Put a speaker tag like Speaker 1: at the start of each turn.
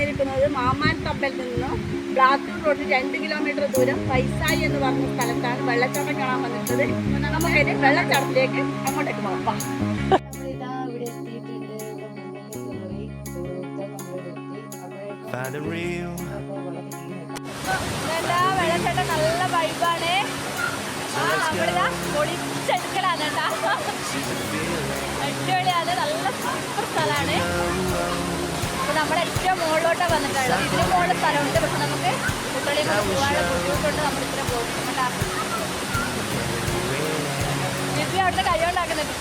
Speaker 1: വന്നിരിക്കുന്നത് മാമാൻ തമ്പലിൽ നിന്ന് Blathur road 2 kilometre ദൂരം പൈസായി എന്ന് പറഞ്ഞ സ്ഥലത്താണ് വെള്ളച്ചാട്ടം കാണാൻ വന്നിട്ടത്. നമുക്കിനി വെള്ളച്ചാട്ടത്തിലേക്ക് അങ്ങോട്ടേക്ക് പോകാം. വെള്ളച്ചാട്ടം നല്ല വൈബാണ്. നമ്മളിതാ പൊളിച്ചെടുക്കലാണ് കേട്ടാ. അടിപൊളിയാണ്, നല്ല സൂപ്പർ സ്ഥലമാണ്. അപ്പോൾ നമ്മുടെ ഏറ്റവും മുകളിലോട്ടാണ് വന്നിട്ടുള്ളത്. ഇതിന് മുകളിൽ സ്ഥലമുണ്ട്, പക്ഷെ നമുക്ക് കുട്ടികളെയും കൊണ്ട് പോകാനുള്ള ബുദ്ധിമുട്ടുണ്ട്. നമ്മളിത്ര പോകും കേട്ടാ. ദിവ്യ അവിടുത്തെ കൈ കൊണ്ടാക്കുന്നുണ്ട്.